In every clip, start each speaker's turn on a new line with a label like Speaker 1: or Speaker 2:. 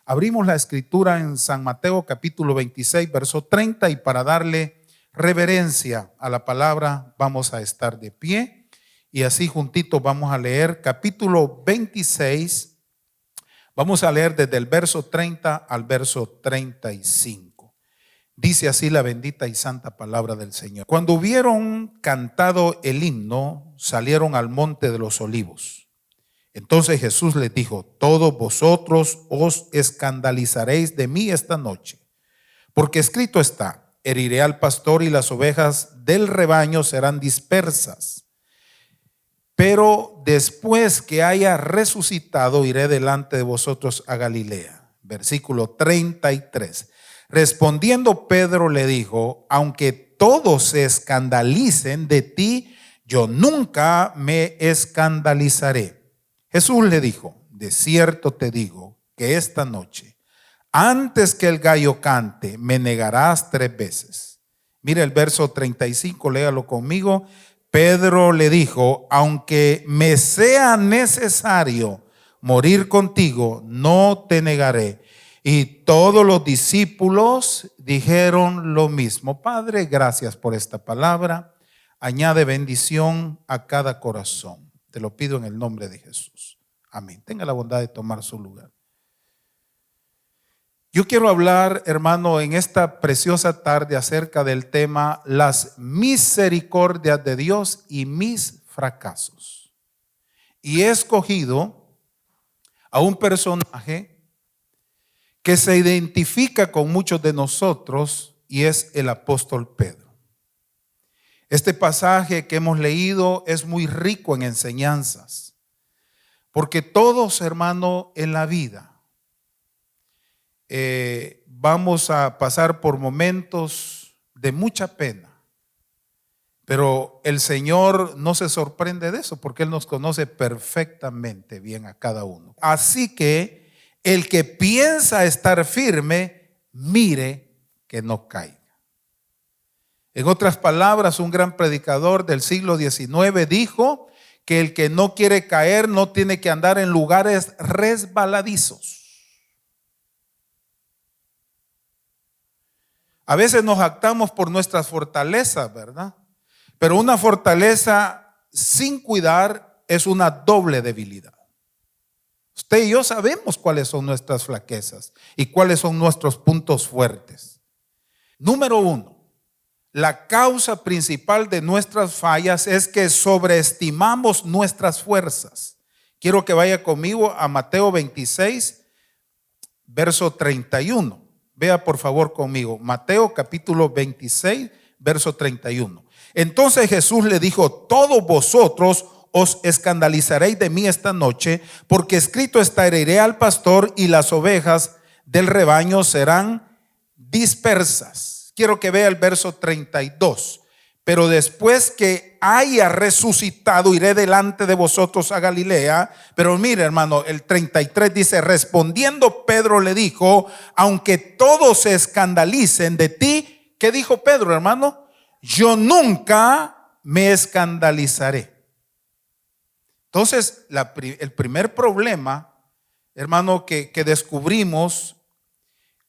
Speaker 1: Abrimos la escritura en San Mateo capítulo 26, verso 30, y para darle reverencia a la palabra vamos a estar de pie y así juntitos vamos a leer capítulo 26. Vamos a leer desde el verso 30 al verso 35. Dice así la bendita y santa palabra del Señor. Cuando hubieron cantado el himno, salieron al monte de los olivos. Entonces Jesús les dijo: todos vosotros os escandalizaréis de mí esta noche, porque escrito está: heriré al pastor y las ovejas del rebaño serán dispersas. Pero después que haya resucitado, iré delante de vosotros a Galilea. Versículo 33. Respondiendo Pedro le dijo: aunque todos se escandalicen de ti, yo nunca me escandalizaré. Jesús le dijo: de cierto te digo que esta noche, antes que el gallo cante, me negarás 3 veces. Mira el verso 35, léalo conmigo. Pedro le dijo: aunque me sea necesario morir contigo, no te negaré. Y todos los discípulos dijeron lo mismo. Padre, gracias por esta palabra. Añade bendición a cada corazón. Te lo pido en el nombre de Jesús. Amén. Tenga la bondad de tomar su lugar. Yo quiero hablar, hermano, en esta preciosa tarde acerca del tema las misericordias de Dios y mis fracasos. Y he escogido a un personaje que se identifica con muchos de nosotros y es el apóstol Pedro. Este pasaje que hemos leído es muy rico en enseñanzas, porque todos, hermano, en la vida vamos a pasar por momentos de mucha pena, pero el Señor no se sorprende de eso porque Él nos conoce perfectamente bien a cada uno. Así que el que piensa estar firme, mire que no caiga. En otras palabras, un gran predicador del siglo XIX dijo que el que no quiere caer no tiene que andar en lugares resbaladizos. A veces nos jactamos por nuestras fortalezas, ¿verdad? Pero una fortaleza sin cuidar es una doble debilidad. Usted y yo sabemos cuáles son nuestras flaquezas y cuáles son nuestros puntos fuertes. Número 1. La causa principal de nuestras fallas es que sobreestimamos nuestras fuerzas. Quiero que vaya conmigo a Mateo 26, verso 31. Vea por favor conmigo, Mateo capítulo 26, verso 31. Entonces Jesús le dijo: todos vosotros os escandalizaréis de mí esta noche, porque escrito está: heriré al pastor y las ovejas del rebaño serán dispersas. Quiero que vea el verso 32. Pero después que haya resucitado, iré delante de vosotros a Galilea. Pero mire, hermano, el 33 dice: respondiendo Pedro le dijo: aunque todos se escandalicen de ti. ¿Qué dijo Pedro, hermano? Yo nunca me escandalizaré. Entonces, el primer problema, hermano, que descubrimos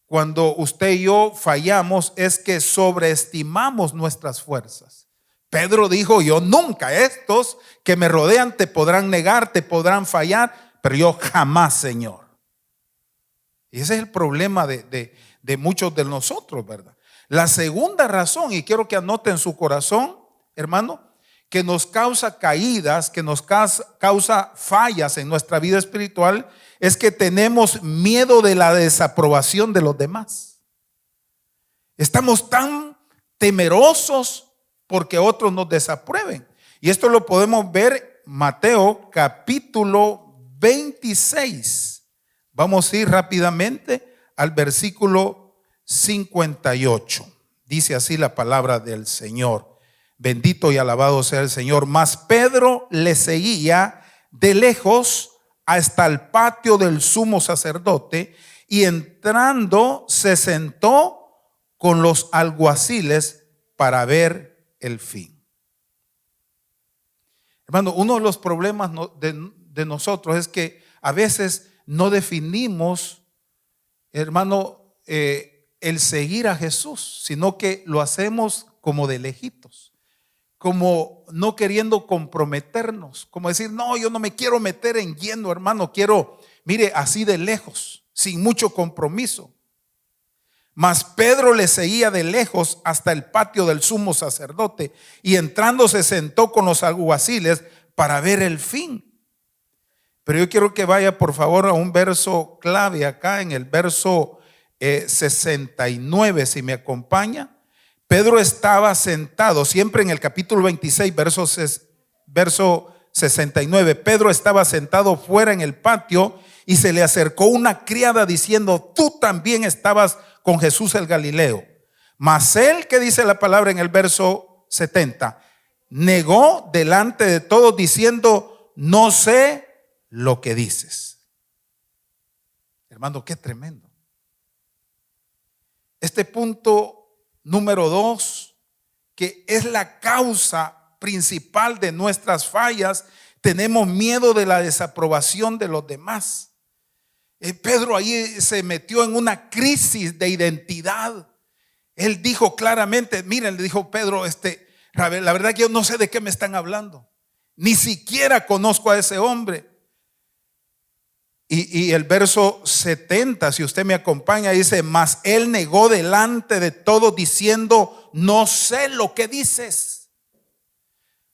Speaker 1: cuando usted y yo fallamos es que sobreestimamos nuestras fuerzas. Pedro dijo: yo nunca, estos que me rodean te podrán negar, te podrán fallar, pero yo jamás, Señor. Y ese es el problema de muchos de nosotros, ¿verdad? La segunda razón, y quiero que anote en su corazón, hermano, que nos causa caídas, que nos causa fallas en nuestra vida espiritual, es que tenemos miedo de la desaprobación de los demás. Estamos tan temerosos porque otros nos desaprueben. Y esto lo podemos ver en Mateo capítulo 26. Vamos a ir rápidamente al versículo 58. Dice así la palabra del Señor. Bendito y alabado sea el Señor. Mas Pedro le seguía de lejos hasta el patio del sumo sacerdote, y entrando se sentó con los alguaciles para ver el fin. Hermano, uno de los problemas de nosotros es que a veces no definimos hermano, el seguir a Jesús, sino que lo hacemos como de lejitos, como no queriendo comprometernos, como decir, no, yo no me quiero meter en lleno, hermano, quiero, mire, así de lejos, sin mucho compromiso. Mas Pedro le seguía de lejos hasta el patio del sumo sacerdote, y entrando se sentó con los alguaciles para ver el fin. Pero yo quiero que vaya por favor a un verso clave acá, en el verso 69, si me acompaña. Pedro estaba sentado, siempre en el capítulo 26, verso 69. Pedro estaba sentado fuera en el patio, y se le acercó una criada diciendo, tú también estabas con Jesús el Galileo. Mas él, que dice la palabra en el verso 70, negó delante de todos diciendo, no sé lo que dices. Hermano, qué tremendo. Este punto número 2, que es la causa principal de nuestras fallas, tenemos miedo de la desaprobación de los demás. Pedro ahí se metió en una crisis de identidad. Él dijo claramente, miren, le dijo Pedro, la verdad que yo no sé de qué me están hablando, ni siquiera conozco a ese hombre. Y el verso 70, si usted me acompaña, dice, mas él negó delante de todos diciendo, no sé lo que dices.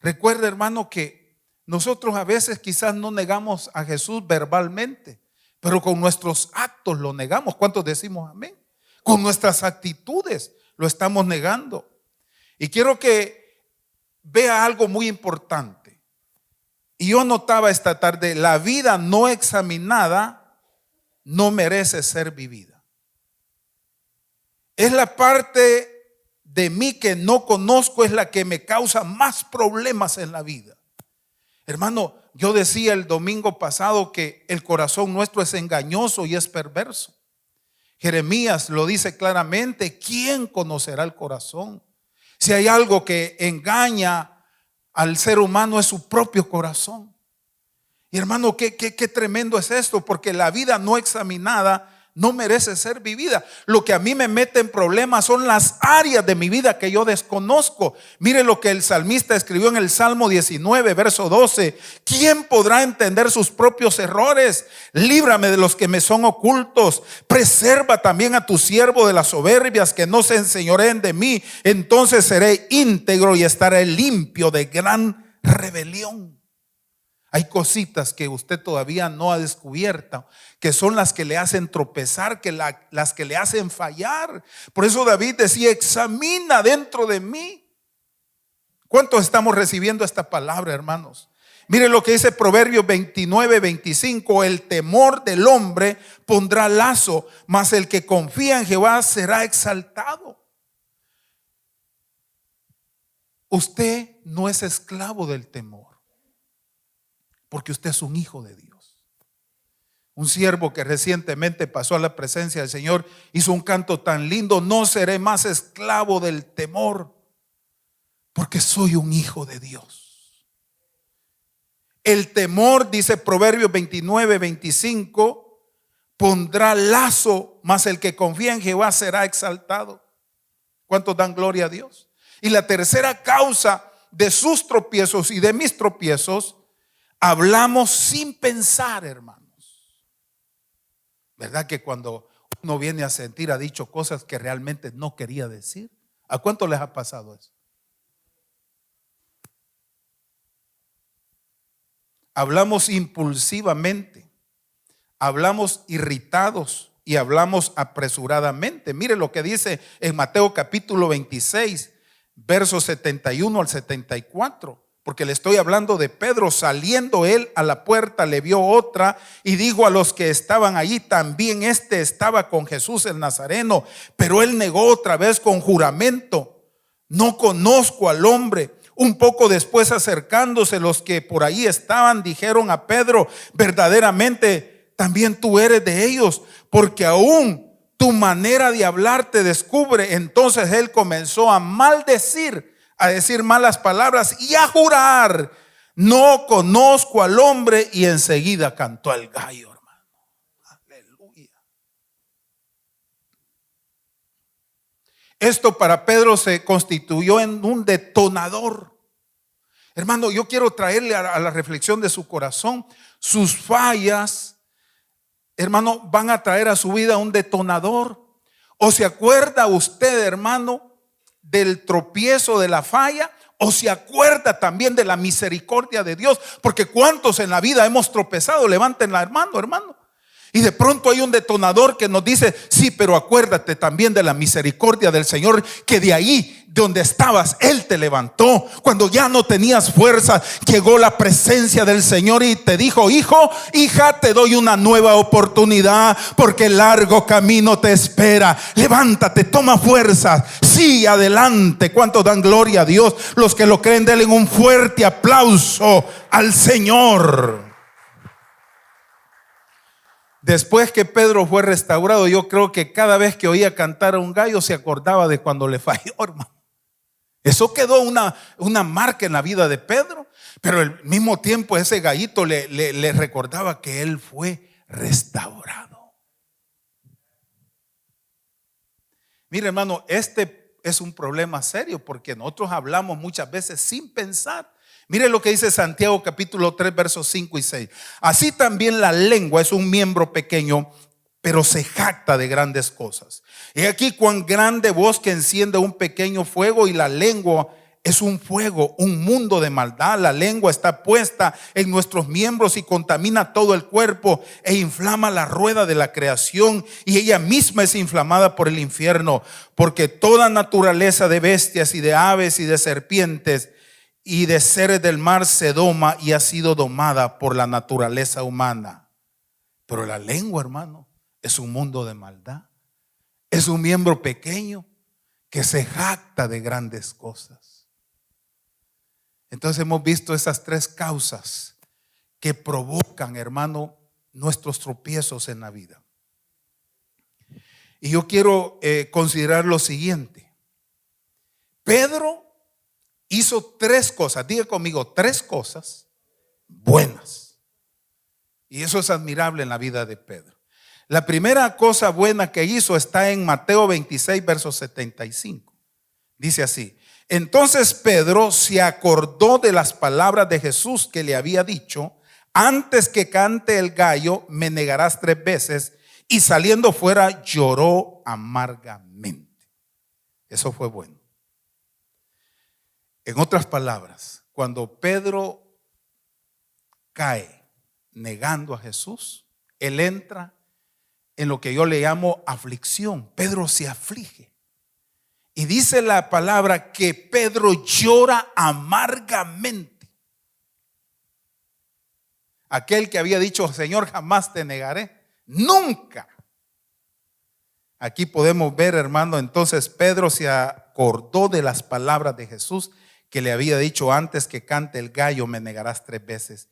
Speaker 1: Recuerda, hermano, que nosotros a veces quizás no negamos a Jesús verbalmente, pero con nuestros actos lo negamos. ¿Cuántos decimos amén? Con nuestras actitudes lo estamos negando. Y quiero que vea algo muy importante. Y yo notaba esta tarde, la vida no examinada no merece ser vivida. Es la parte de mí que no conozco, es la que me causa más problemas en la vida. Hermano, yo decía el domingo pasado que el corazón nuestro es engañoso y es perverso. Jeremías lo dice claramente, ¿quién conocerá el corazón? Si hay algo que engaña al ser humano es su propio corazón. Y hermano, qué tremendo es esto, porque la vida no examinada no merece ser vivida. Lo que a mí me mete en problemas son las áreas de mi vida que yo desconozco. Mire lo que el salmista escribió en el Salmo 19, verso 12. ¿Quién podrá entender sus propios errores? Líbrame de los que me son ocultos. Preserva también a tu siervo de las soberbias, que no se enseñoreen de mí. Entonces seré íntegro y estaré limpio de gran rebelión. Hay cositas que usted todavía no ha descubierto, que son las que le hacen tropezar, las que le hacen fallar. Por eso David decía, examina dentro de mí. ¿Cuántos estamos recibiendo esta palabra, hermanos? Mire lo que dice Proverbios 29, 25. El temor del hombre pondrá lazo, mas el que confía en Jehová será exaltado. Usted no es esclavo del temor, porque usted es un hijo de Dios. Un siervo que recientemente pasó a la presencia del Señor hizo un canto tan lindo: no seré más esclavo del temor, porque soy un hijo de Dios. El temor, dice Proverbios 29, 25, pondrá lazo, mas el que confía en Jehová será exaltado. ¿Cuántos dan gloria a Dios? Y la tercera causa de sus tropiezos y de mis tropiezos: hablamos sin pensar, hermanos. ¿Verdad que cuando uno viene a sentir ha dicho cosas que realmente no quería decir? ¿A cuánto les ha pasado eso? Hablamos impulsivamente, hablamos irritados y hablamos apresuradamente. Mire lo que dice en Mateo capítulo 26, versos 71 al 74. Porque le estoy hablando de Pedro. Saliendo él a la puerta, le vio otra y dijo a los que estaban allí: también estaba con Jesús el Nazareno. Pero él negó otra vez con juramento: no conozco al hombre. Un poco después, acercándose los que por ahí estaban, dijeron a Pedro: verdaderamente también tú eres de ellos, porque aún tu manera de hablar te descubre. Entonces él comenzó a maldecir, a decir malas palabras y a jurar: no conozco al hombre. Y enseguida cantó el gallo, hermano. Aleluya. Esto para Pedro se constituyó en un detonador. Hermano, yo quiero traerle a la reflexión de su corazón. Sus fallas, hermano, van a traer a su vida un detonador. ¿O se acuerda usted, hermano, del tropiezo, de la falla? ¿O se acuerda también de la misericordia de Dios? Porque ¿cuántos en la vida hemos tropezado? Levántenla, hermano. Y de pronto hay un detonador que nos dice: sí, pero acuérdate también de la misericordia del Señor, que de ahí donde estabas Él te levantó. Cuando ya no tenías fuerza, llegó la presencia del Señor y te dijo: hijo, hija, te doy una nueva oportunidad, porque el largo camino te espera. Levántate, toma fuerzas, sigue adelante. ¿Cuántos dan gloria a Dios? Los que lo creen, denle un fuerte aplauso al Señor. Después que Pedro fue restaurado, yo creo que cada vez que oía cantar a un gallo se acordaba de cuando le falló, hermano. Eso quedó una marca en la vida de Pedro. Pero al mismo tiempo ese gallito le recordaba que él fue restaurado. Mire, hermano, este es un problema serio, porque nosotros hablamos muchas veces sin pensar. Mire lo que dice Santiago capítulo 3 versos 5 y 6. Así también la lengua es un miembro pequeño, pero se jacta de grandes cosas. Y aquí cuán grande voz que enciende un pequeño fuego, y la lengua es un fuego, un mundo de maldad. La lengua está puesta en nuestros miembros y contamina todo el cuerpo e inflama la rueda de la creación, y ella misma es inflamada por el infierno. Porque toda naturaleza de bestias y de aves y de serpientes y de seres del mar se doma y ha sido domada por la naturaleza humana. Pero la lengua, hermano, es un mundo de maldad. Es un miembro pequeño que se jacta de grandes cosas. Entonces hemos visto esas tres causas que provocan, hermano, nuestros tropiezos en la vida. Y yo quiero considerar lo siguiente. Pedro hizo tres cosas, diga conmigo, tres cosas buenas. Y eso es admirable en la vida de Pedro. La primera cosa buena que hizo está en Mateo 26, verso 75. Dice así: entonces Pedro se acordó de las palabras de Jesús que le había dicho: antes que cante el gallo, me negarás 3 veces. Y saliendo fuera, lloró amargamente. Eso fue bueno. En otras palabras, cuando Pedro cae negando a Jesús, él entra en lo que yo le llamo aflicción. Pedro se aflige. Y dice la palabra que Pedro llora amargamente. Aquel que había dicho: Señor, jamás te negaré, nunca. Aquí podemos ver, hermano, entonces Pedro se acordó de las palabras de Jesús que le había dicho: antes que cante el gallo, me negarás 3 veces.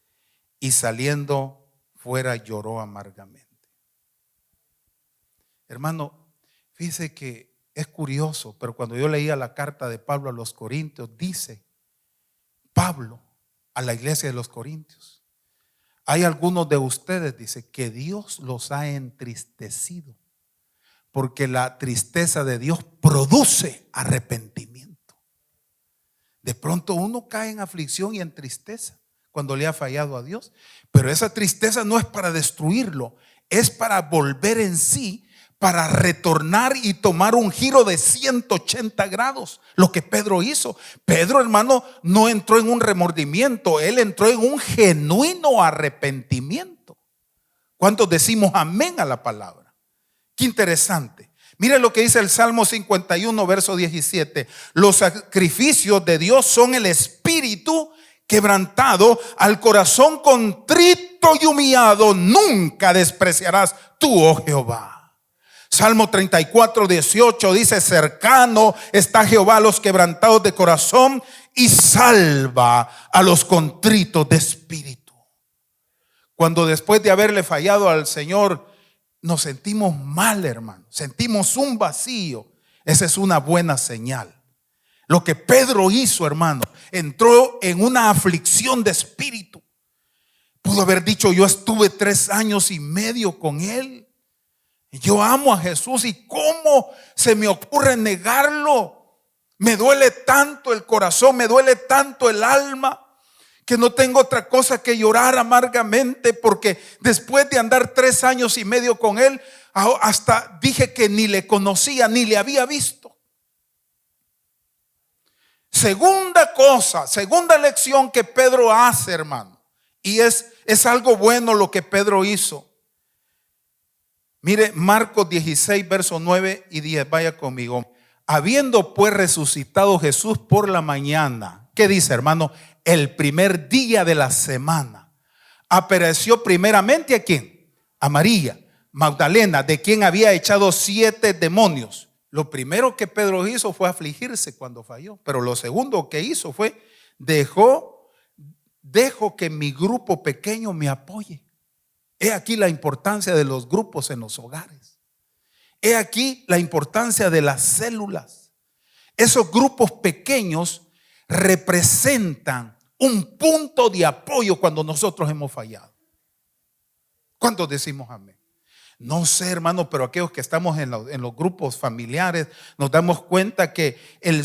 Speaker 1: Y saliendo fuera, lloró amargamente. Hermano, fíjese que es curioso, pero cuando yo leía la carta de Pablo a los Corintios, dice Pablo a la iglesia de los Corintios: hay algunos de ustedes, dice, que Dios los ha entristecido, porque la tristeza de Dios produce arrepentimiento. De pronto uno cae en aflicción y en tristeza cuando le ha fallado a Dios, pero esa tristeza no es para destruirlo, es para volver en sí, para retornar y tomar un giro de 180 grados. Lo que Pedro hizo. Pedro, hermano, no entró en un remordimiento, él entró en un genuino arrepentimiento. ¿Cuántos decimos amén a la palabra? Qué interesante. Mire lo que dice el Salmo 51, verso 17. Los sacrificios de Dios son el espíritu quebrantado, al corazón contrito y humillado nunca despreciarás tú, oh Jehová. Salmo 34, 18 dice: cercano está Jehová a los quebrantados de corazón y salva a los contritos de espíritu. Cuando después de haberle fallado al Señor nos sentimos mal, hermano, sentimos un vacío, esa es una buena señal. Lo que Pedro hizo, hermano, entró en una aflicción de espíritu. Pudo haber dicho: yo estuve 3 años y medio con él. Yo amo a Jesús y ¿cómo se me ocurre negarlo? Me duele tanto el corazón, me duele tanto el alma, que no tengo otra cosa que llorar amargamente, porque después de andar 3 años y medio con él, hasta dije que ni le conocía, ni le había visto. Segunda cosa, segunda lección que Pedro hace, hermano, y es algo bueno lo que Pedro hizo. Mire, Marcos 16, versos 9 y 10, vaya conmigo. Habiendo pues resucitado Jesús por la mañana, ¿qué dice, hermano? El primer día de la semana, apareció primeramente ¿a quién? A María Magdalena, de quien había echado 7 demonios. Lo primero que Pedro hizo fue afligirse cuando falló, pero lo segundo que hizo fue dejo que mi grupo pequeño me apoye. He aquí la importancia de los grupos en los hogares. He aquí la importancia de las células. Esos grupos pequeños representan un punto de apoyo cuando nosotros hemos fallado. ¿Cuántos decimos amén? No sé, hermano, pero aquellos que estamos en los grupos familiares nos damos cuenta que el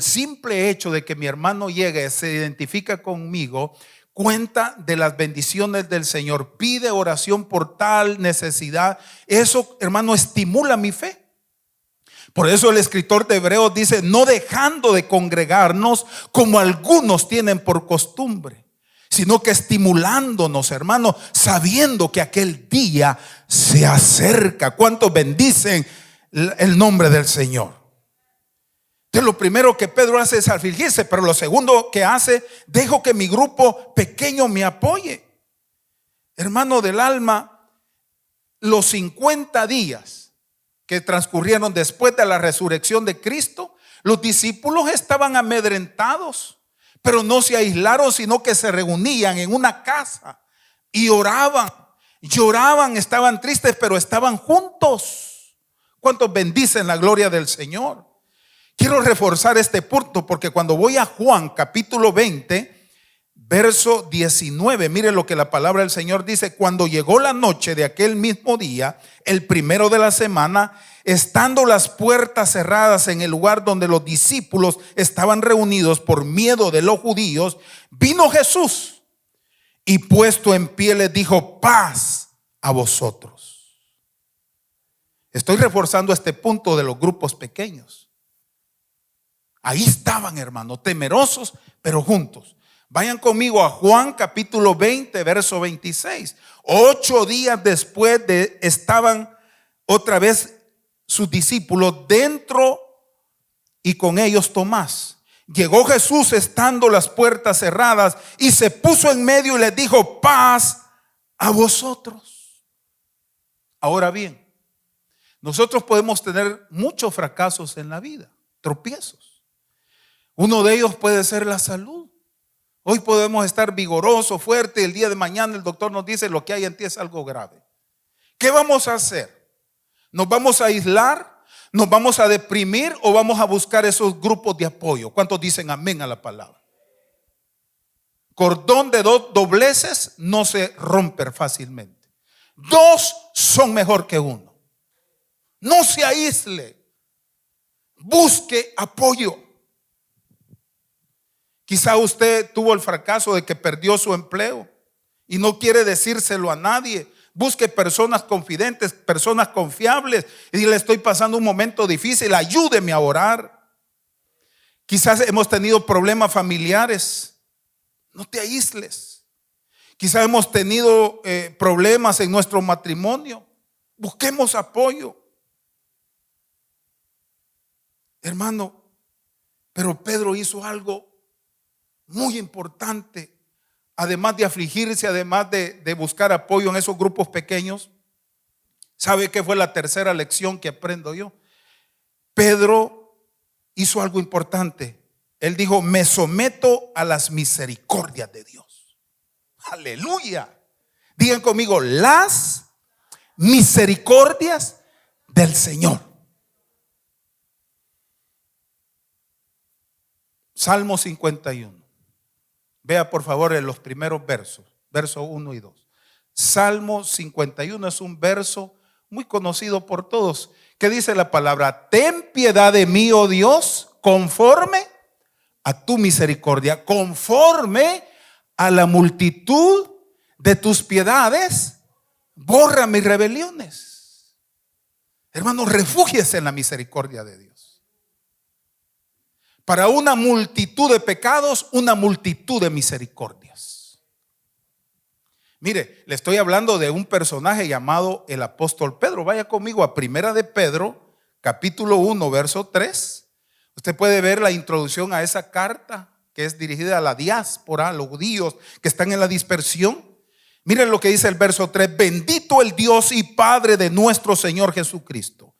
Speaker 1: simple hecho de que mi hermano llegue, se identifica conmigo, cuenta de las bendiciones del Señor, pide oración por tal necesidad. Eso, hermano, estimula mi fe. Por eso el escritor de Hebreos dice: no dejando de congregarnos como algunos tienen por costumbre, sino que estimulándonos, hermano, sabiendo que aquel día se acerca. ¿Cuántos bendicen el nombre del Señor? Entonces, lo primero que Pedro hace es afligirse, pero lo segundo que hace, dejo que mi grupo pequeño me apoye. Hermano del alma, los 50 días que transcurrieron después de la resurrección de Cristo, los discípulos estaban amedrentados, pero no se aislaron, sino que se reunían en una casa y oraban, lloraban, estaban tristes, pero estaban juntos. ¿Cuántos bendicen la gloria del Señor? Quiero reforzar este punto porque cuando voy a Juan capítulo 20, verso 19, mire lo que la palabra del Señor dice: cuando llegó la noche de aquel mismo día, el primero de la semana, estando las puertas cerradas en el lugar donde los discípulos estaban reunidos por miedo de los judíos, vino Jesús y puesto en pie les dijo: paz a vosotros. Estoy reforzando este punto de los grupos pequeños. Ahí estaban, hermanos, temerosos, pero juntos. Vayan conmigo a Juan capítulo 20, verso 26. 8 días después estaban otra vez sus discípulos dentro y con ellos Tomás. Llegó Jesús estando las puertas cerradas y se puso en medio y les dijo: paz a vosotros. Ahora bien, nosotros podemos tener muchos fracasos en la vida, tropiezos. Uno de ellos puede ser la salud. Hoy podemos estar vigorosos, fuertes, el día de mañana el doctor nos dice: lo que hay en ti es algo grave. ¿Qué vamos a hacer? ¿Nos vamos a aislar? ¿Nos vamos a deprimir o vamos a buscar esos grupos de apoyo? ¿Cuántos dicen amén a la palabra? Cordón de 2 dobleces no se rompe fácilmente. 2 son mejor que 1. No se aísle. Busque apoyo. Quizá usted tuvo el fracaso de que perdió su empleo y no quiere decírselo a nadie. Busque personas confidentes, personas confiables y dile: estoy pasando un momento difícil, ayúdeme a orar. Quizás hemos tenido problemas familiares. No te aísles. Quizás hemos tenido problemas en nuestro matrimonio. Busquemos apoyo. Hermano, pero Pedro hizo algo muy importante. Además de afligirse, además de buscar apoyo en esos grupos pequeños, ¿sabe qué fue la tercera lección que aprendo yo? Pedro hizo algo importante. Él dijo: me someto a las misericordias de Dios. Aleluya. Digan conmigo: las misericordias del Señor. Salmo 51. Vea por favor en los primeros versos, versos 1 y 2. Salmo 51 es un verso muy conocido por todos. ¿Qué dice la palabra? Ten piedad de mí, oh Dios, conforme a tu misericordia, conforme a la multitud de tus piedades, borra mis rebeliones. Hermano, refúgiese en la misericordia de Dios. Para una multitud de pecados, una multitud de misericordias. Mire, le estoy hablando de un personaje llamado el apóstol Pedro. Vaya conmigo a Primera de Pedro, capítulo 1, verso 3. Usted puede ver la introducción a esa carta que es dirigida a la diáspora, a los judíos que están en la dispersión. Miren lo que dice el verso 3: bendito el Dios y Padre de nuestro Señor Jesucristo,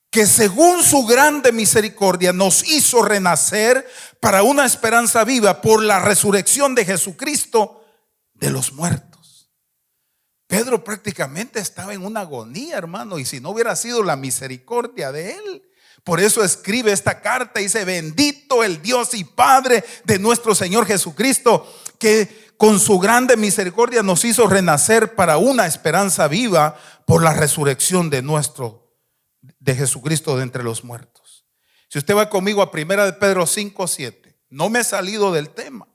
Speaker 1: que según su grande misericordia nos hizo renacer para una esperanza viva por la resurrección de Jesucristo de los muertos. Pedro prácticamente estaba en una agonía, hermano, y si no hubiera sido la misericordia de él, por eso escribe esta carta y dice: bendito el Dios y Padre de nuestro Señor Jesucristo, que con su grande misericordia nos hizo renacer para una esperanza viva por la resurrección de Jesucristo de entre los muertos. Si usted va conmigo a Primera de Pedro 5:7, no me he salido del tema.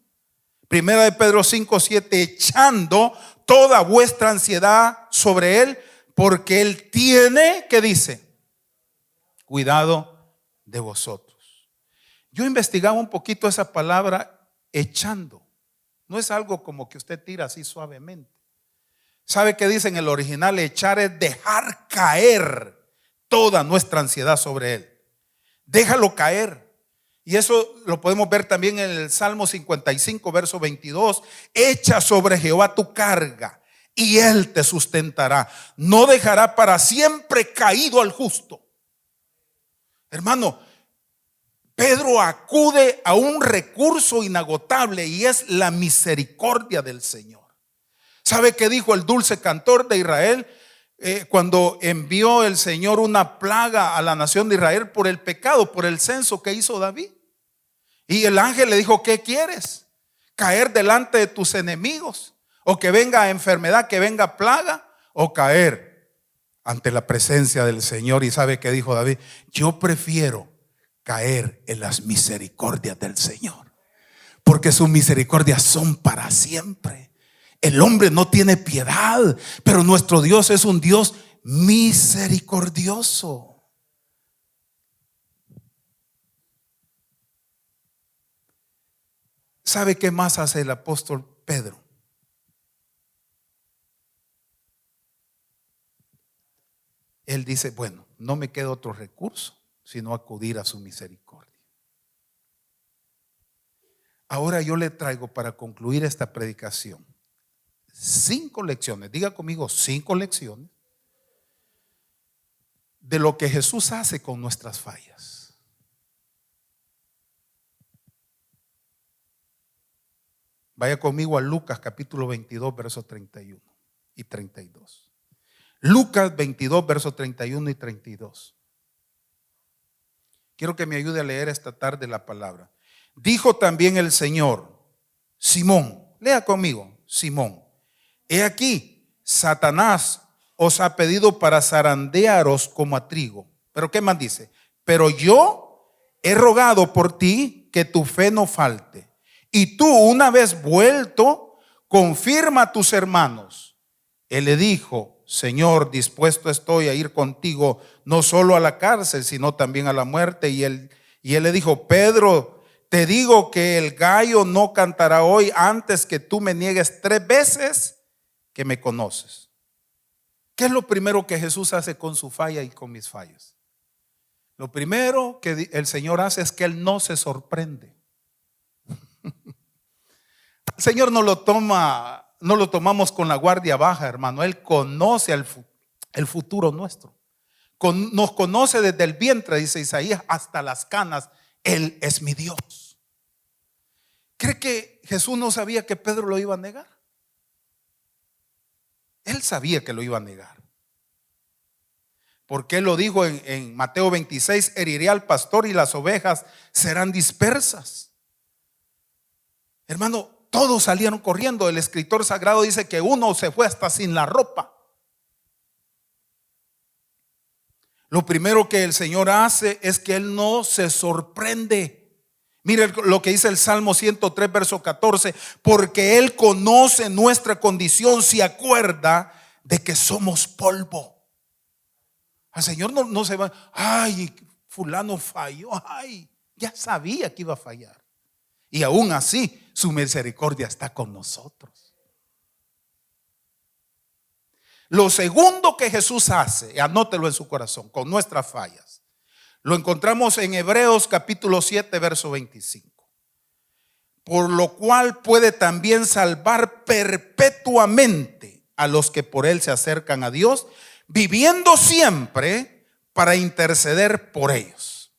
Speaker 1: Primera de Pedro 5:7: echando toda vuestra ansiedad sobre Él, porque Él tiene, ¿qué dice? Cuidado de vosotros. Yo investigaba un poquito esa palabra echando. No es algo como que usted tira así suavemente. ¿Sabe qué dice en el original? Echar es dejar caer toda nuestra ansiedad sobre Él. Déjalo caer. Y eso lo podemos ver también en el Salmo 55, verso 22. Echa sobre Jehová tu carga y Él te sustentará. No dejará para siempre caído al justo. Hermano, Pedro acude a un recurso inagotable y es la misericordia del Señor. ¿Sabe qué dijo el dulce cantor de Israel? Cuando envió el Señor una plaga a la nación de Israel por el pecado, por el censo que hizo David. Y el ángel le dijo: ¿qué quieres? ¿Caer delante de tus enemigos? ¿O que venga enfermedad, que venga plaga? ¿O caer ante la presencia del Señor? Y ¿sabe qué dijo David? Yo prefiero caer en las misericordias del Señor, porque sus misericordias son para siempre. El hombre no tiene piedad, pero nuestro Dios es un Dios misericordioso. ¿Sabe qué más hace el apóstol Pedro? Él dice: bueno, no me queda otro recurso sino acudir a su misericordia. Ahora yo le traigo, para concluir esta predicación, 5 lecciones. Diga conmigo: 5 lecciones de lo que Jesús hace con nuestras fallas. Vaya conmigo a Lucas capítulo 22, versos 31 y 32. Lucas 22, versos 31 y 32. Quiero que me ayude a leer esta tarde la palabra. Dijo también el Señor: Simón, lea conmigo, Simón, he aquí, Satanás os ha pedido para zarandearos como a trigo. Pero ¿qué más dice? Pero yo he rogado por ti que tu fe no falte. Y tú, una vez vuelto, confirma a tus hermanos. Él le dijo: Señor, dispuesto estoy a ir contigo, no solo a la cárcel, sino también a la muerte. Y él le dijo: Pedro, te digo que el gallo no cantará hoy antes que tú me niegues 3 veces que me conoces. ¿Qué es lo primero que Jesús hace con su falla y con mis fallas? Lo primero que el Señor hace es que Él no se sorprende. El Señor no lo tomamos con la guardia baja, hermano. Él conoce el futuro nuestro. Nos conoce desde el vientre, dice Isaías, hasta las canas. Él es mi Dios. ¿Cree que Jesús no sabía que Pedro lo iba a negar? Él sabía que lo iba a negar, porque Él lo dijo en Mateo 26: heriré al pastor y las ovejas serán dispersas. Hermano, todos salieron corriendo. El escritor sagrado dice que uno se fue hasta sin la ropa. Lo primero que el Señor hace es que Él no se sorprende. Mire lo que dice el Salmo 103, verso 14. Porque Él conoce nuestra condición, se acuerda de que somos polvo. Al Señor no se va, ay, fulano falló, ay, ya sabía que iba a fallar. Y aún así, su misericordia está con nosotros. Lo segundo que Jesús hace, anótelo en su corazón, con nuestras fallas, lo encontramos en Hebreos capítulo 7, verso 25. Por lo cual puede también salvar perpetuamente a los que por Él se acercan a Dios, viviendo siempre para interceder por ellos.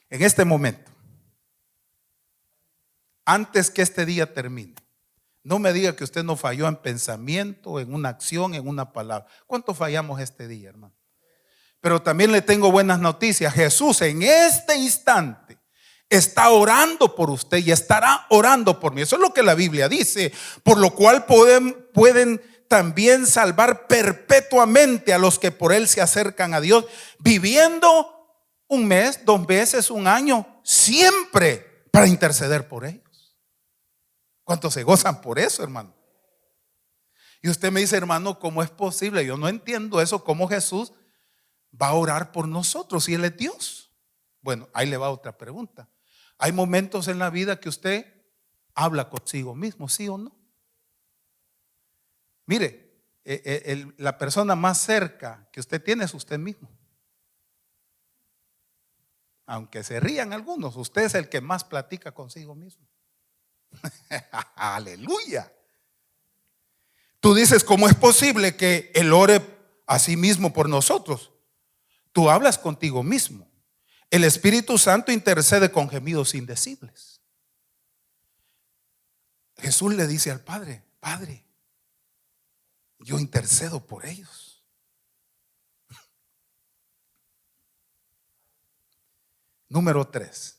Speaker 1: En este momento, antes que este día termine, no me diga que usted no falló en pensamiento, en una acción, en una palabra. ¿Cuánto fallamos este día, hermano? Pero también le tengo buenas noticias. Jesús en este instante está orando por usted y estará orando por mí. Eso es lo que la Biblia dice. Por lo cual pueden también salvar perpetuamente a los que por Él se acercan a Dios, viviendo un mes, 2 meses, un año, siempre para interceder por ellos. ¿Cuántos se gozan por eso, hermano? Y usted me dice, hermano, ¿cómo es posible? Yo no entiendo eso, cómo Jesús va a orar por nosotros si Él es Dios. Bueno, ahí le va otra pregunta. ¿Hay momentos en la vida que usted habla consigo mismo, sí o no? Mire, la persona más cerca que usted tiene es usted mismo. Aunque se rían algunos, usted es el que más platica consigo mismo. Aleluya. Tú dices, ¿cómo es posible que Él ore a sí mismo por nosotros? Tú hablas contigo mismo. El Espíritu Santo intercede con gemidos indecibles. Jesús le dice al Padre, Padre, yo intercedo por ellos. Número 3.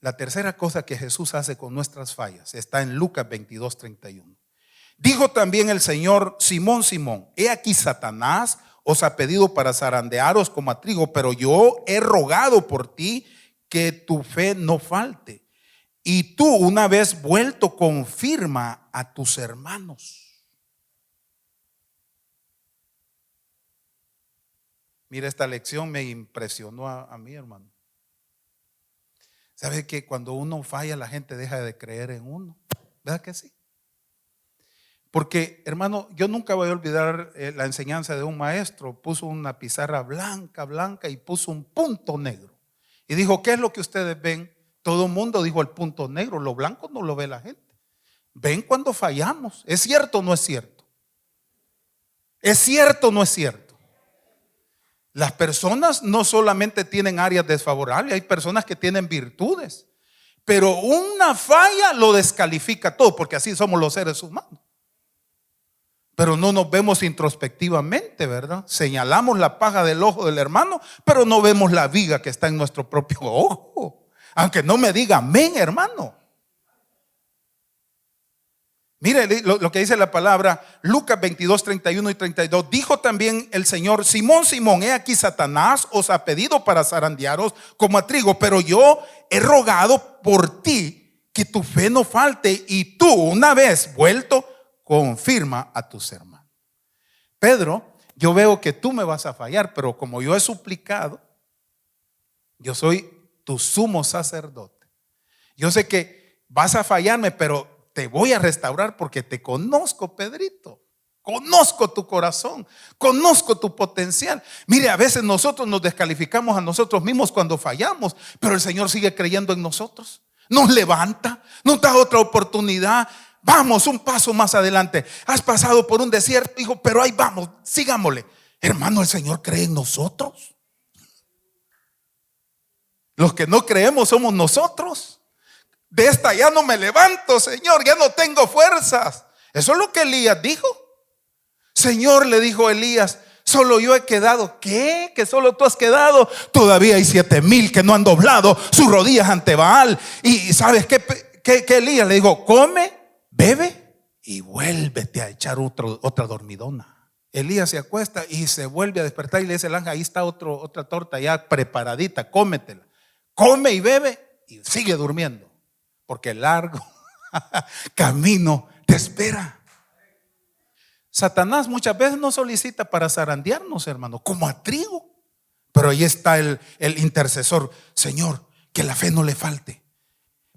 Speaker 1: La tercera cosa que Jesús hace con nuestras fallas está en Lucas 22, 31. Dijo también el Señor: Simón, Simón, he aquí Satanás os ha pedido para zarandearos como a trigo, pero yo he rogado por ti que tu fe no falte. Y tú, una vez vuelto, confirma a tus hermanos. Mira, esta lección me impresionó a mí, hermano. ¿Sabe que cuando uno falla la gente deja de creer en uno? ¿Verdad que sí? Porque, hermano, yo nunca voy a olvidar la enseñanza de un maestro. Puso una pizarra blanca y puso un punto negro. Y dijo, ¿qué es lo que ustedes ven? Todo el mundo dijo el punto negro. Lo blanco no lo ve la gente. Ven cuando fallamos. ¿Es cierto o no es cierto? ¿Es cierto o no es cierto? Las personas no solamente tienen áreas desfavorables, hay personas que tienen virtudes, pero una falla lo descalifica todo, porque así somos los seres humanos. Pero no nos vemos introspectivamente, ¿verdad? Señalamos la paja del ojo del hermano, pero no vemos la viga que está en nuestro propio ojo. Aunque no me diga amén, hermano. Mire lo que dice la palabra, Lucas 22, 31 y 32. Dijo también el Señor: Simón, Simón, he aquí Satanás os ha pedido para zarandearos como a trigo, pero yo he rogado por ti que tu fe no falte, y tú, una vez vuelto, confirma a tus hermanos. Pedro, yo veo que tú me vas a fallar, pero como yo he suplicado, yo soy tu sumo sacerdote. Yo sé que vas a fallarme, pero te voy a restaurar porque te conozco, Pedrito. Conozco tu corazón, conozco tu potencial. Mire, a veces nosotros nos descalificamos a nosotros mismos cuando fallamos, pero el Señor sigue creyendo en nosotros. Nos levanta, nos da otra oportunidad. Vamos un paso más adelante. Has pasado por un desierto, hijo, pero ahí vamos, sigámosle. Hermano, el Señor cree en nosotros. Los que no creemos somos nosotros. De esta ya no me levanto, Señor, ya no tengo fuerzas. Eso es lo que Elías dijo. Señor, le dijo Elías, solo yo he quedado. ¿Qué? ¿Que solo tú has quedado? Todavía hay 7,000 que no han doblado sus rodillas ante Baal. Y ¿sabes qué Elías le dijo? Come, bebe y vuélvete a echar otra dormidona. Elías se acuesta y se vuelve a despertar y le dice el ángel: ahí está otra torta ya preparadita, cómetela. Come y bebe y sigue durmiendo, porque el largo camino te espera. Satanás muchas veces nos solicita para zarandearnos, hermano, como a trigo. Pero ahí está el intercesor: Señor, que la fe no le falte.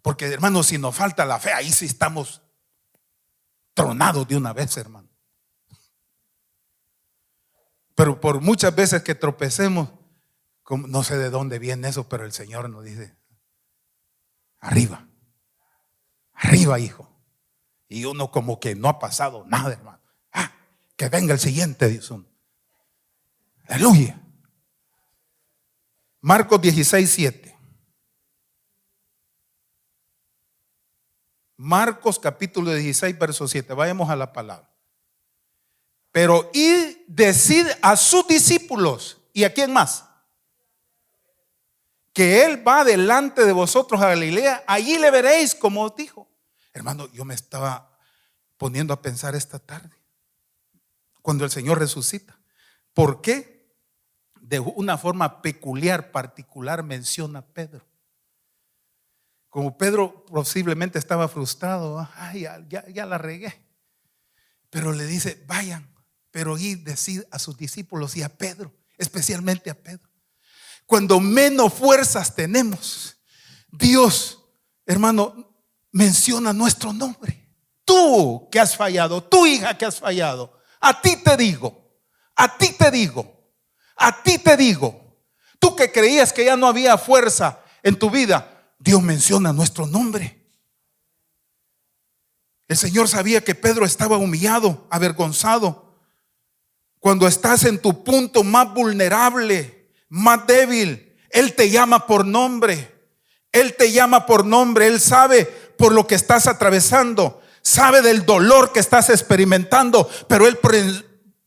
Speaker 1: Porque, hermano, si nos falta la fe, ahí sí estamos tronados de una vez, hermano. Pero por muchas veces que tropecemos, no sé de dónde viene eso, pero el Señor nos dice: arriba, arriba, hijo. Y uno como que no ha pasado nada, hermano. Que venga el siguiente, dice uno. Aleluya. Marcos 16:7. Marcos capítulo 16, verso 7. Vayamos a la palabra. Pero id, decid a sus discípulos. ¿Y a quién más? Que Él va delante de vosotros a Galilea. Allí le veréis, como os dijo. Hermano, yo me estaba poniendo a pensar esta tarde, cuando el Señor resucita, ¿por qué de una forma peculiar, particular, menciona a Pedro? Como Pedro posiblemente estaba frustrado. Ya la regué. Pero le dice: vayan, pero id, decid a sus discípulos, y a Pedro, especialmente a Pedro. Cuando menos fuerzas tenemos, Dios, hermano, menciona nuestro nombre. Tú que has fallado, tu hija que has fallado, a ti te digo, a ti te digo, a ti te digo. Tú que creías que ya no había fuerza en tu vida, Dios menciona nuestro nombre. El Señor sabía que Pedro estaba humillado, avergonzado. Cuando estás en tu punto más vulnerable, más débil, Él te llama por nombre. Él te llama por nombre. Él sabe por lo que estás atravesando, sabe del dolor que estás experimentando, pero Él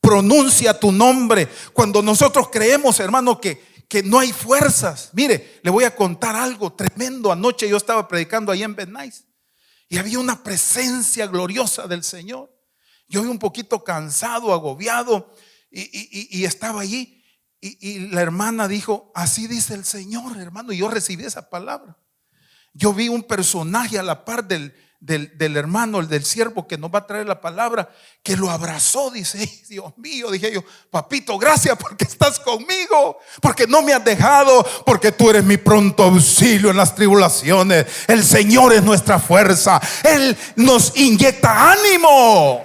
Speaker 1: pronuncia tu nombre. Cuando nosotros creemos, hermano, que no hay fuerzas. Mire, le voy a contar algo tremendo. Anoche yo estaba predicando ahí en Benais y había una presencia gloriosa del Señor. Yo vi un poquito cansado, agobiado, y estaba allí, y la hermana dijo: así dice el Señor, hermano. Y yo recibí esa palabra. Yo vi un personaje a la par del hermano, el del siervo que nos va a traer la palabra, que lo abrazó. Dice: Dios mío, dije yo, papito, gracias porque estás conmigo, porque no me has dejado, porque tú eres mi pronto auxilio en las tribulaciones. El Señor es nuestra fuerza. Él nos inyecta ánimo.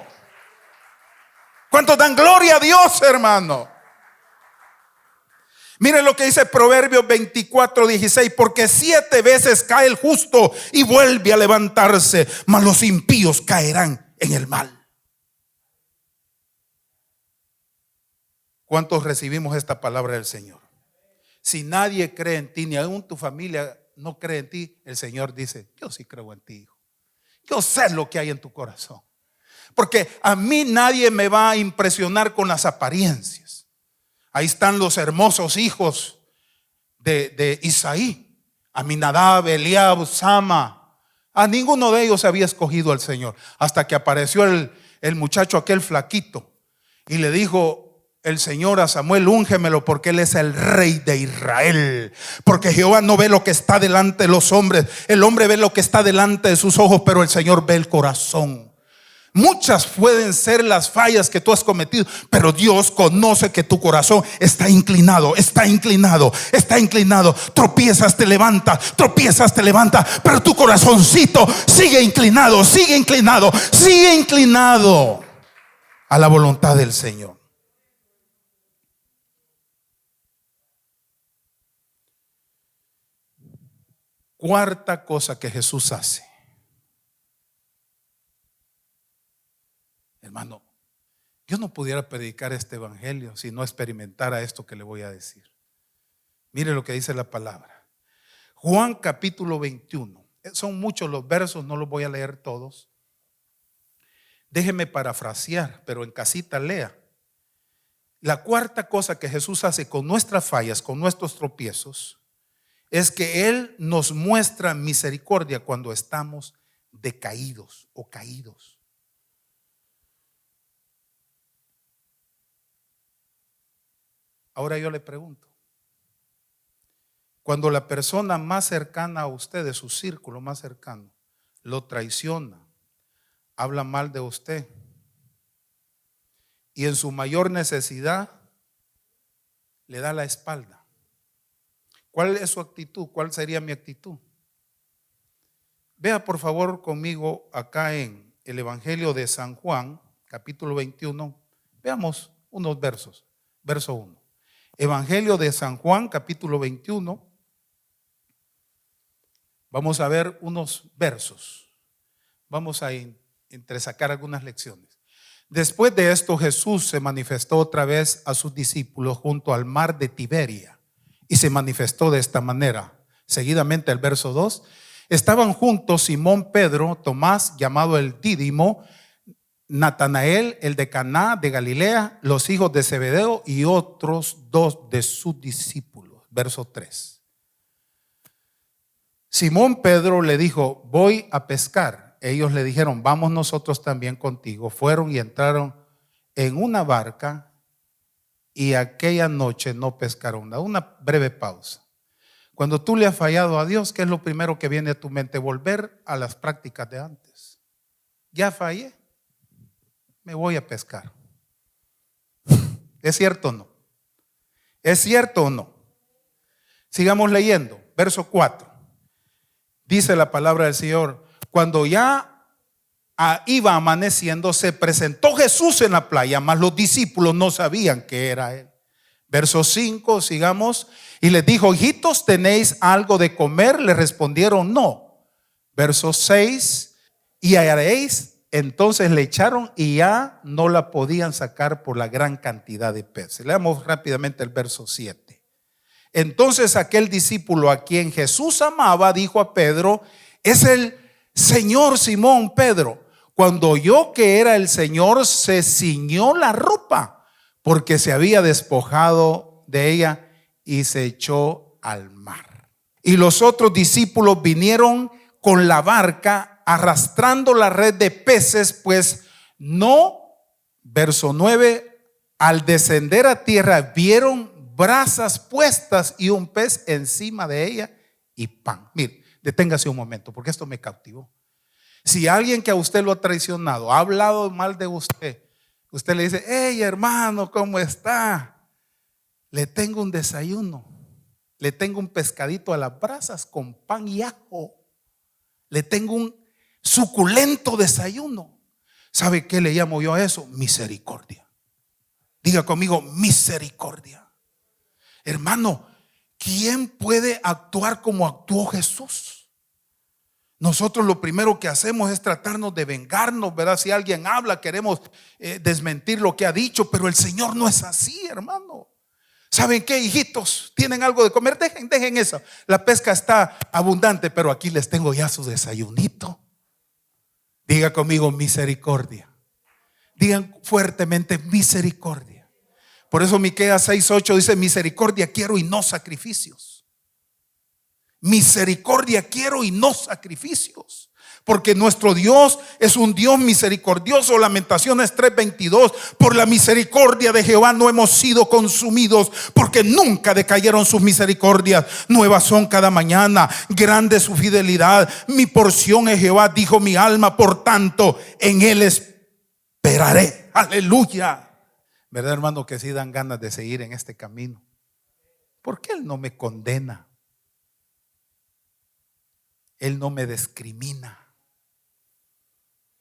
Speaker 1: ¿Cuántos dan gloria a Dios, hermano? Miren lo que dice Proverbios 24:16: porque 7 veces cae el justo y vuelve a levantarse, mas los impíos caerán en el mal. ¿Cuántos recibimos esta palabra del Señor? Si nadie cree en ti, ni aún tu familia no cree en ti, el Señor dice: yo sí creo en ti, hijo. Yo sé lo que hay en tu corazón. Porque a mí nadie me va a impresionar con las apariencias. Ahí están los hermosos hijos de Isaí: Aminadab, Eliab, Sama. A ninguno de ellos había escogido al Señor, hasta que apareció el muchacho aquel flaquito, y le dijo el Señor a Samuel: úngemelo, porque él es el rey de Israel. Porque Jehová no ve lo que está delante de los hombres, el hombre ve lo que está delante de sus ojos, pero el Señor ve el corazón. Muchas pueden ser las fallas que tú has cometido, pero Dios conoce que tu corazón está inclinado, está inclinado, está inclinado. Tropiezas, te levantas, tropiezas, te levantas, pero tu corazoncito sigue inclinado, sigue inclinado, sigue inclinado a la voluntad del Señor. Cuarta cosa que Jesús hace. Hermano, yo no pudiera predicar este evangelio si no experimentara esto que le voy a decir. Mire lo que dice la palabra. Juan capítulo 21. Son muchos los versos, no los voy a leer todos. Déjeme parafrasear, pero en casita lea. La cuarta cosa que Jesús hace con nuestras fallas, con nuestros tropiezos, es que Él nos muestra misericordia cuando estamos decaídos o caídos. Ahora yo le pregunto, cuando la persona más cercana a usted, de su círculo más cercano, lo traiciona, habla mal de usted, y en su mayor necesidad le da la espalda, ¿cuál es su actitud? ¿Cuál sería mi actitud? Vea por favor conmigo acá en el Evangelio de San Juan, capítulo 21. Veamos unos versos. Verso 1. Evangelio de San Juan, capítulo 21. Vamos a ver unos versos. Vamos a entresacar algunas lecciones. Después de esto, Jesús se manifestó otra vez a sus discípulos junto al mar de Tiberia y se manifestó de esta manera. Seguidamente el verso 2. Estaban juntos Simón Pedro, Tomás, llamado el Dídimo, Natanael, el de Caná de Galilea, los hijos de Zebedeo y otros dos de sus discípulos. Verso 3. Simón Pedro le dijo: voy a pescar. Ellos le dijeron: vamos nosotros también contigo. Fueron y entraron en una barca y aquella noche no pescaron nada. Una breve pausa. Cuando tú le has fallado a Dios, ¿qué es lo primero que viene a tu mente? Volver a las prácticas de antes. Ya fallé, me voy a pescar. ¿Es cierto o no? ¿Es cierto o no? Sigamos leyendo. Verso 4. Dice la palabra del Señor: cuando ya iba amaneciendo, se presentó Jesús en la playa, mas los discípulos no sabían que era Él. Verso 5, sigamos. Y les dijo: hijitos, ¿tenéis algo de comer? Le respondieron: no. Verso 6. Y haréis. Entonces le echaron y ya no la podían sacar por la gran cantidad de peces. Leamos rápidamente el verso 7. Entonces aquel discípulo a quien Jesús amaba dijo a Pedro: es el Señor. Simón Pedro, cuando oyó que era el Señor, se ciñó la ropa, porque se había despojado de ella, y se echó al mar. Y los otros discípulos vinieron con la barca arrastrando la red de peces, pues no. Verso 9. Al descender a tierra vieron brasas puestas y un pez encima de ella y pan. Mire, deténgase un momento, porque esto me cautivó. Si alguien que a usted lo ha traicionado, ha hablado mal de usted, usted le dice: hey hermano, ¿cómo está? Le tengo un desayuno, le tengo un pescadito a las brasas con pan y ajo, le tengo un suculento desayuno. ¿Sabe qué le llamo yo a eso? Misericordia. Diga conmigo: misericordia. Hermano, ¿quién puede actuar como actuó Jesús? Nosotros lo primero que hacemos es tratarnos de vengarnos, ¿verdad? Si alguien habla, queremos desmentir lo que ha dicho, pero el Señor no es así, hermano. ¿Saben qué, hijitos? ¿Tienen algo de comer? Dejen eso. La pesca está abundante, pero aquí les tengo ya su desayunito. Diga conmigo: misericordia. Digan fuertemente: misericordia. Por eso Miqueas 6:8 dice: misericordia quiero y no sacrificios. Misericordia quiero y no sacrificios. Porque nuestro Dios es un Dios misericordioso. Lamentaciones 3:22. Por la misericordia de Jehová no hemos sido consumidos, porque nunca decayeron sus misericordias. Nuevas son cada mañana, grande su fidelidad. Mi porción es Jehová, dijo mi alma, por tanto en Él esperaré. Aleluya. ¿Verdad, hermano, que sí dan ganas de seguir en este camino? Porque Él no me condena, Él no me discrimina.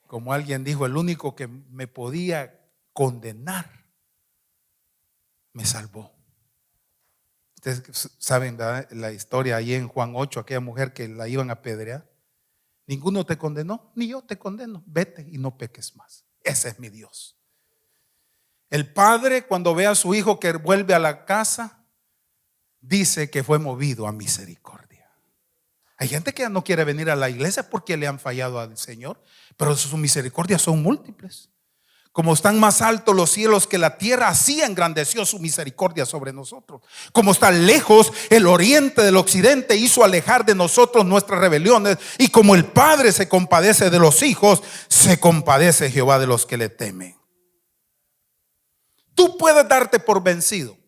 Speaker 1: Como alguien dijo: el único que me podía condenar me salvó. Ustedes saben, ¿verdad?, la historia ahí en Juan 8, aquella mujer que la iban a apedrear. Ninguno te condenó, ni yo te condeno. Vete y no peques más. Ese es mi Dios. El padre, cuando ve a su hijo que vuelve a la casa, dice que fue movido a misericordia. Hay gente que ya no quiere venir a la iglesia porque le han fallado al Señor, pero sus misericordias son múltiples. Como están más altos los cielos que la tierra, así engrandeció su misericordia sobre nosotros. Como está lejos el oriente del occidente, hizo alejar de nosotros nuestras rebeliones. Y como el Padre se compadece de los hijos, se compadece Jehová de los que le temen. Tú puedes darte por vencido,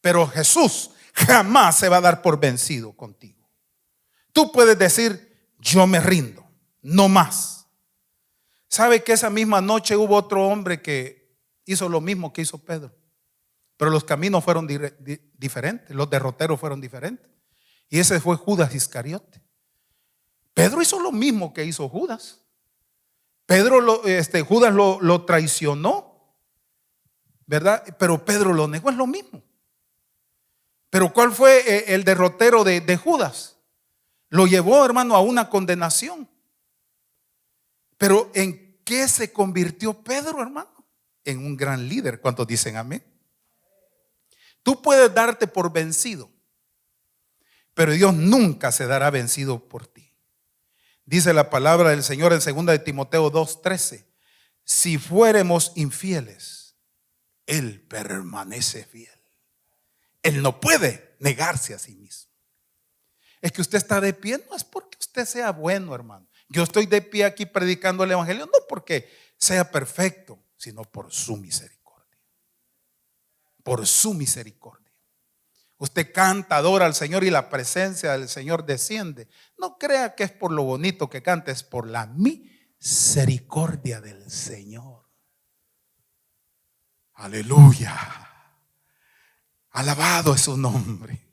Speaker 1: Pero Jesús jamás se va a dar por vencido contigo. Tú puedes decir: yo me rindo, no más. ¿Sabe que esa misma noche hubo otro hombre que hizo lo mismo que hizo Pedro? Pero los caminos fueron diferentes, los derroteros fueron diferentes. Y ese fue Judas Iscariote. Pedro hizo lo mismo que hizo Judas. Judas lo traicionó, ¿verdad? Pero Pedro lo negó, es lo mismo. Pero ¿cuál fue el derrotero de Judas? Lo llevó, hermano, a una condenación. Pero ¿en qué se convirtió Pedro, hermano? En un gran líder. ¿Cuántos dicen amén? Tú puedes darte por vencido, pero Dios nunca se dará vencido por ti. Dice la palabra del Señor en 2 de Timoteo 2:13: si fuéramos infieles, Él permanece fiel. Él no puede negarse a sí mismo. Es que usted está de pie, no es porque usted sea bueno, hermano. Yo estoy de pie aquí predicando el evangelio, no porque sea perfecto, sino por su misericordia. Por su misericordia. Usted canta, adora al Señor y la presencia del Señor desciende. No crea que es por lo bonito que canta, es por la misericordia del Señor. Aleluya. Alabado es su nombre.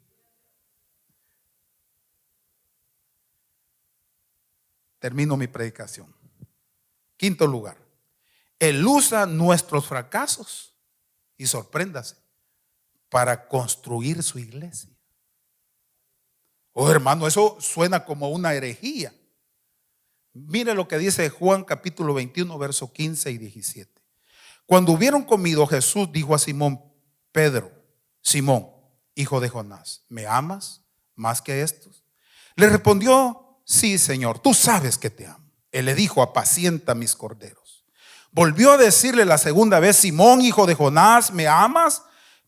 Speaker 1: Termino mi predicación. Quinto lugar, Él usa nuestros fracasos, y sorpréndase, para construir su iglesia. Oh, hermano, eso suena como una herejía. Mire lo que dice Juan capítulo 21, verso 15 y 17. Cuando hubieron comido, Jesús dijo a Simón Pedro: Simón, hijo de Jonás, ¿me amas más que estos? Le respondió: sí, Señor, tú sabes que te amo. Él le dijo: apacienta mis corderos. Volvió a decirle la segunda vez: Simón, hijo de Jonás, ¿me amas?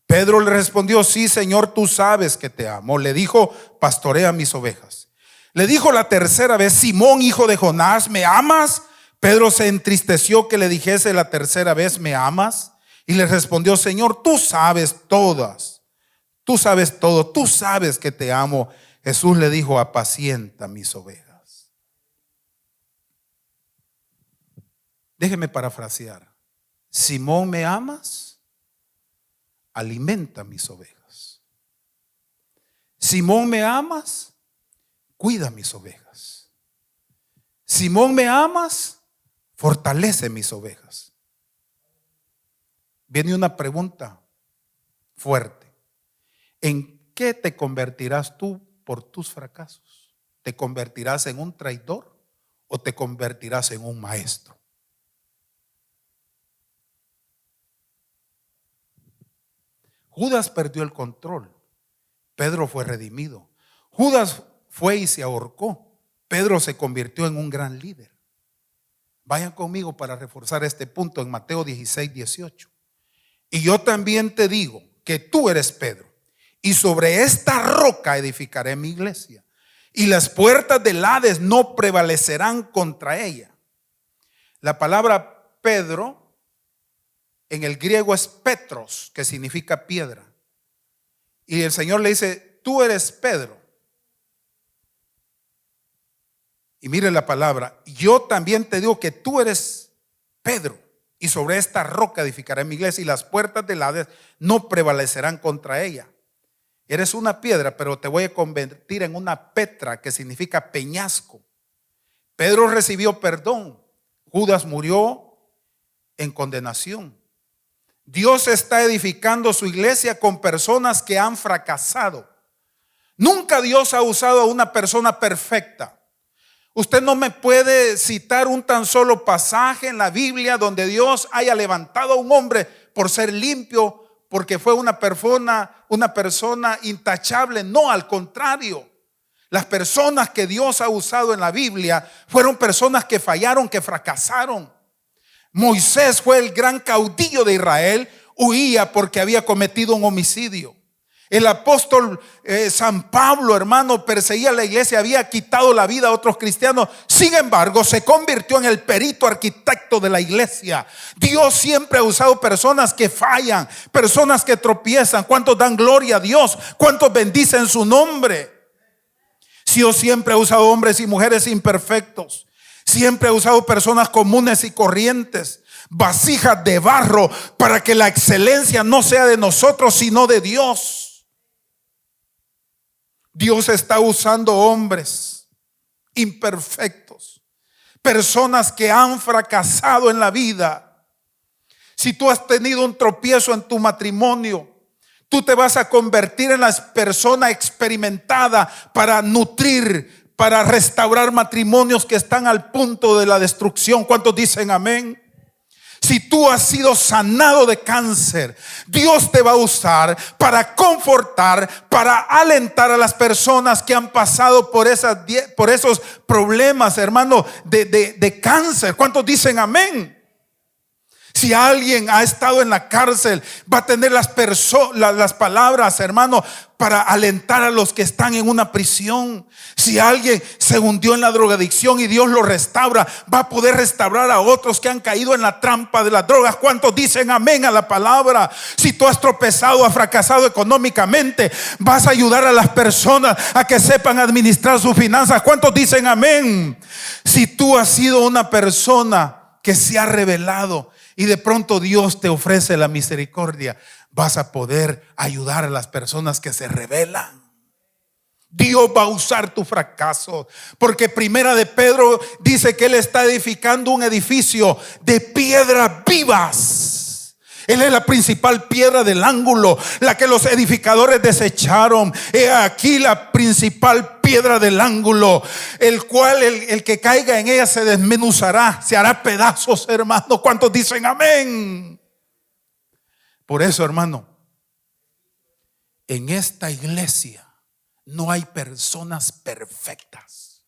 Speaker 1: Pedro le respondió: sí, Señor, tú sabes que te amo. Le dijo: pastorea mis ovejas. Le dijo la tercera vez: Simón, hijo de Jonás, ¿me amas? Pedro se entristeció que le dijese la tercera vez: ¿me amas? Y le respondió: Señor, tú sabes todas, tú sabes todo, tú sabes que te amo. Jesús le dijo: apacienta mis ovejas. Déjeme parafrasear: Simón, ¿me amas? Alimenta mis ovejas. Simón, ¿me amas? Cuida mis ovejas. Simón, ¿me amas? Fortalece mis ovejas. Viene una pregunta fuerte: ¿en qué te convertirás tú por tus fracasos? ¿Te convertirás en un traidor o te convertirás en un maestro? Judas perdió el control, Pedro fue redimido. Judas fue y se ahorcó, Pedro se convirtió en un gran líder. Vayan conmigo para reforzar este punto en Mateo 16, 18. Y yo también te digo que tú eres Pedro, y sobre esta roca edificaré mi iglesia, y las puertas del Hades no prevalecerán contra ella. La palabra Pedro en el griego es Petros, que significa piedra. Y el Señor le dice: tú eres Pedro. Y mire la palabra: yo también te digo que tú eres Pedro, y sobre esta roca edificaré mi iglesia, y las puertas del Hades no prevalecerán contra ella. Eres una piedra, pero te voy a convertir en una petra, que significa peñasco. Pedro recibió perdón, Judas murió en condenación. Dios está edificando su iglesia con personas que han fracasado. Nunca Dios ha usado a una persona perfecta. Usted no me puede citar un tan solo pasaje en la Biblia donde Dios haya levantado a un hombre por ser limpio, porque fue una persona intachable. No, al contrario. Las personas que Dios ha usado en la Biblia fueron personas que fallaron, que fracasaron. Moisés fue el gran caudillo de Israel, huía porque había cometido un homicidio. El apóstol San Pablo, hermano, perseguía a la iglesia, había quitado la vida a otros cristianos. Sin embargo, se convirtió en el perito arquitecto de la iglesia. Dios siempre ha usado personas que fallan, personas que tropiezan. ¿Cuántos dan gloria a Dios? ¿Cuántos bendicen su nombre? Dios siempre ha usado hombres y mujeres imperfectos. Siempre ha usado personas comunes y corrientes, vasijas de barro, para que la excelencia no sea de nosotros, sino de Dios. Dios está usando hombres imperfectos, personas que han fracasado en la vida. Si tú has tenido un tropiezo en tu matrimonio, tú te vas a convertir en la persona experimentada para nutrir, para restaurar matrimonios que están al punto de la destrucción. ¿Cuántos dicen amén? Si tú has sido sanado de cáncer, Dios te va a usar para confortar, para alentar a las personas que han pasado por esos problemas, hermano, de cáncer. ¿Cuántos dicen amén? Si alguien ha estado en la cárcel, va a tener las palabras, hermano, para alentar a los que están en una prisión. Si alguien se hundió en la drogadicción y Dios lo restaura, va a poder restaurar a otros que han caído en la trampa de las drogas. ¿Cuántos dicen amén a la palabra? Si tú has tropezado, has fracasado económicamente, vas a ayudar a las personas a que sepan administrar sus finanzas. ¿Cuántos dicen amén? Si tú has sido una persona que se ha rebelado y de pronto Dios te ofrece la misericordia, vas a poder ayudar a las personas que se rebelan. Dios va a usar tu fracaso, porque Primera de Pedro dice que Él está edificando un edificio de piedras vivas. Él es la principal piedra del ángulo, la que los edificadores desecharon. He aquí la principal piedra del ángulo, el cual el que caiga en ella se desmenuzará, se hará pedazos, hermano. ¿Cuántos dicen amén? Por eso, hermano, en esta iglesia no hay personas perfectas.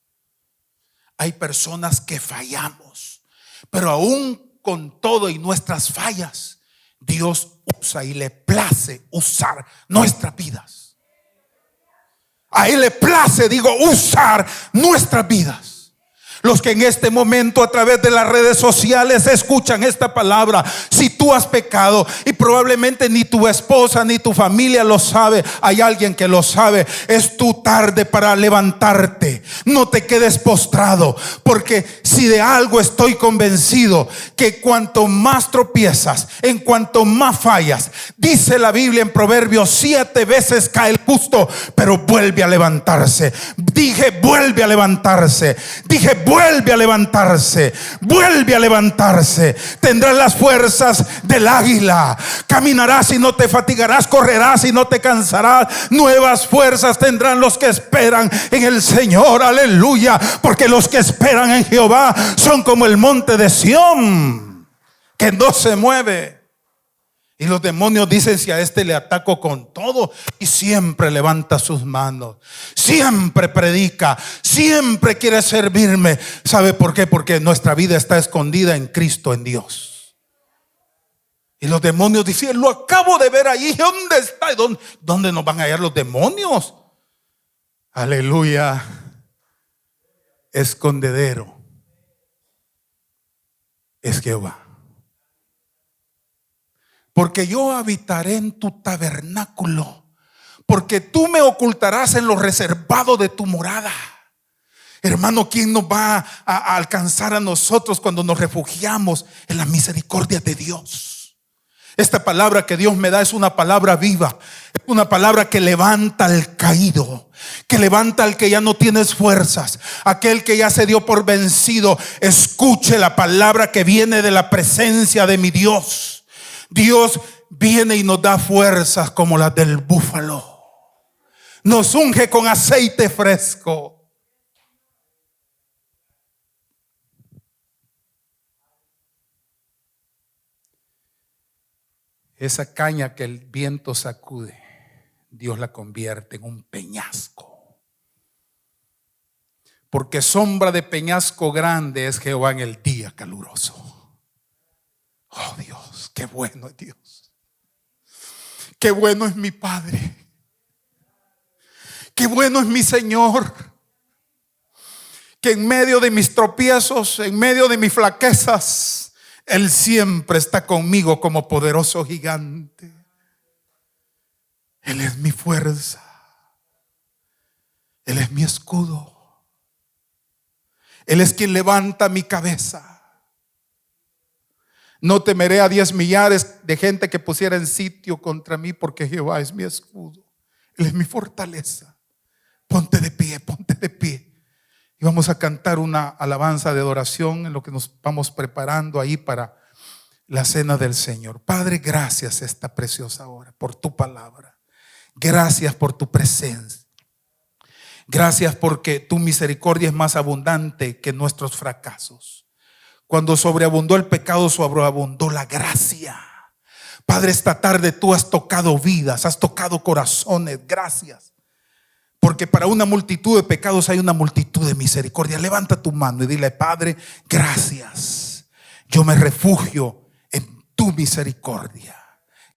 Speaker 1: Hay personas que fallamos, pero aún con todo y nuestras fallas, Dios usa y le place usar nuestras vidas. A Él le place, usar nuestras vidas. Los que en este momento a través de las redes sociales escuchan esta palabra, si tú has pecado y probablemente ni tu esposa ni tu familia lo sabe, hay alguien que lo sabe, es tu tarde para levantarte. No te quedes postrado, porque si de algo estoy convencido, que cuanto más tropiezas, en cuanto más fallas, dice la Biblia en Proverbios, 7 veces cae el justo, pero vuelve a levantarse. Dije, vuelve a levantarse. Dije, vuelve a levantarse, vuelve a levantarse. Tendrás las fuerzas del águila. Caminarás y no te fatigarás, correrás y no te cansarás. Nuevas fuerzas tendrán los que esperan en el Señor. Aleluya. Porque los que esperan en Jehová son como el monte de Sión, que no se mueve. Y los demonios dicen, si a este le ataco con todo, y siempre levanta sus manos, siempre predica, siempre quiere servirme. ¿Sabe por qué? Porque nuestra vida está escondida en Cristo, en Dios. Y los demonios dicen, lo acabo de ver allí. ¿Dónde está? ¿Dónde nos van a hallar los demonios? Aleluya. Escondedero es Jehová. Porque yo habitaré en tu tabernáculo, porque tú me ocultarás en lo reservado de tu morada. Hermano, ¿quién nos va a alcanzar a nosotros cuando nos refugiamos en la misericordia de Dios? Esta palabra que Dios me da es una palabra viva, es una palabra que levanta al caído, que levanta al que ya no tiene fuerzas, aquel que ya se dio por vencido. Escuche la palabra que viene de la presencia de mi Dios. Dios viene y nos da fuerzas como las del búfalo. Nos unge con aceite fresco. Esa caña que el viento sacude, Dios la convierte en un peñasco. Porque sombra de peñasco grande es Jehová en el día caluroso. Oh Dios, qué bueno es Dios. Qué bueno es mi Padre. Qué bueno es mi Señor, que en medio de mis tropiezos, en medio de mis flaquezas, Él siempre está conmigo como poderoso gigante. Él es mi fuerza, Él es mi escudo, Él es quien levanta mi cabeza. No temeré a 10 millares de gente que pusiera en sitio contra mí, porque Jehová es mi escudo, Él es mi fortaleza. Ponte de pie, ponte de pie. Y vamos a cantar una alabanza de adoración en lo que nos vamos preparando ahí para la cena del Señor. Padre, gracias esta preciosa hora por tu palabra. Gracias por tu presencia. Gracias porque tu misericordia es más abundante que nuestros fracasos. Cuando sobreabundó el pecado, sobreabundó la gracia. Padre, esta tarde tú has tocado vidas, has tocado corazones. Gracias. Porque para una multitud de pecados hay una multitud de misericordia. Levanta tu mano y dile: Padre, gracias. Yo me refugio en tu misericordia.